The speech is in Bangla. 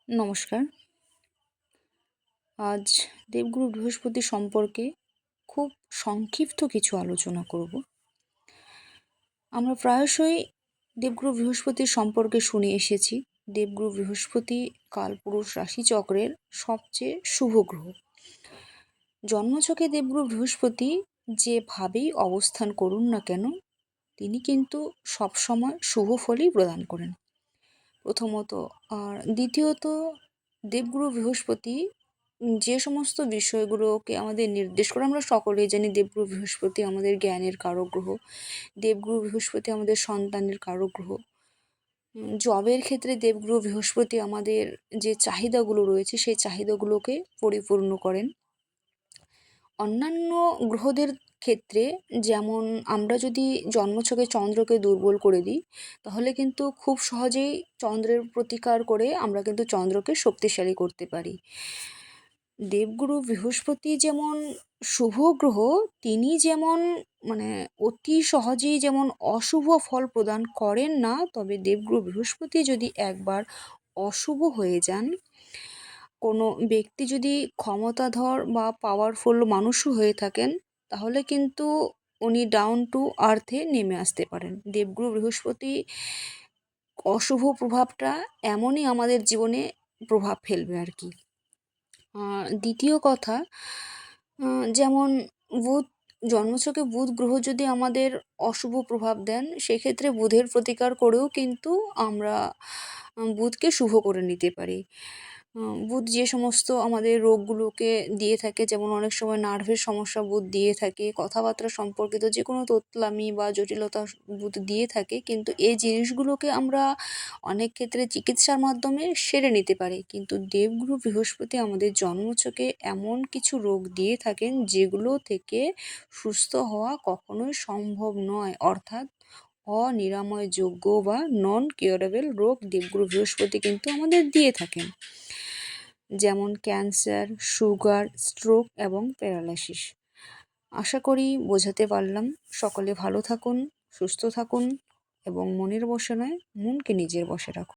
নমস্কার। আজ দেবগুরু বৃহস্পতি সম্পর্কে খুব সংক্ষিপ্ত কিছু আলোচনা করব। আমরা প্রায়শই দেবগুরু বৃহস্পতির সম্পর্কে শুনে এসেছি। দেবগুরু বৃহস্পতি কালপুরুষ রাশিচক্রের সবচেয়ে শুভ গ্রহ। জন্মছকে দেবগুরু বৃহস্পতি যেভাবেই অবস্থান করুন না কেন, তিনি কিন্তু সবসময় শুভ ফলই প্রদান করেন, প্রথমত। আর দ্বিতীয়ত, দেবগুরু বৃহস্পতি যে সমস্ত বিষয়গুলোকে আমাদের নির্দেশ করে, আমরা সকলেই জানি দেবগুরু বৃহস্পতি আমাদের জ্ঞানের কারক গ্রহ, দেবগুরু বৃহস্পতি আমাদের সন্তানের কারক গ্রহ। জবের ক্ষেত্রে দেবগুরু বৃহস্পতি আমাদের যে চাহিদাগুলো রয়েছে সেই চাহিদাগুলোকে পরিপূর্ণ করেন। অন্যান্য গ্রহদের ক্ষেত্রে যেমন আমরা যদি জন্মছকে চন্দ্রকে দুর্বল করে দিই, তাহলে কিন্তু খুব সহজেই চন্দ্রের প্রতিকার করে আমরা কিন্তু চন্দ্রকে শক্তিশালী করতে পারি। দেবগুরু বৃহস্পতি যেমন শুভ গ্রহ, তিনি যেমন অতি সহজেই যেমন অশুভ ফল প্রদান করেন না, তবে দেবগুরু বৃহস্পতি যদি একবার অশুভ হয়ে যান, কোনো ব্যক্তি যদি ক্ষমতাধর বা পাওয়ারফুল মানুষও হয়ে থাকেন, তাহলে কিন্তু উনি ডাউন টু আর্থে নেমে আসতে পারেন। দেবগুরু বৃহস্পতি অশুভ প্রভাবটা এমনই আমাদের জীবনে প্রভাব ফেলবে আর কি। দ্বিতীয় কথা, যেমন বুধ, জন্মছকে বুধ গ্রহ যদি আমাদের অশুভ প্রভাব দেন, সেক্ষেত্রে বুধের প্রতিকার করেও কিন্তু আমরা বুধকে শুভ করে নিতে পারি। বুধ যে সমস্ত আমাদের রোগগুলোকে দিয়ে থাকে, যেমন অনেক সময় নার্ভের সমস্যা বুধ দিয়ে থাকে, কথাবার্তা সম্পর্কিত যে কোনো তোতলামি বা জটিলতা বুধ দিয়ে থাকে, কিন্তু এই জিনিসগুলোকে আমরা অনেক ক্ষেত্রে চিকিৎসার মাধ্যমে সেরে নিতে পারি। কিন্তু দেবগুরু বৃহস্পতি আমাদের জন্মছকে এমন কিছু রোগ দিয়ে থাকেন যেগুলো থেকে সুস্থ হওয়া কখনোই সম্ভব নয়, অর্থাৎ অনিরাময়যোগ্য বা নন কিউরেবল রোগ দেবগুরু বৃহস্পতি কিন্তু আমাদের দিয়ে থাকেন, যেমন ক্যান্সার, সুগার, স্ট্রোক এবং প্যারালাইসিস। আশা করি বোঝাতে পারলাম। সকলে ভালো থাকুন, সুস্থ থাকুন এবং মনের বশে নয়, মনকে নিজের বশে রাখুন।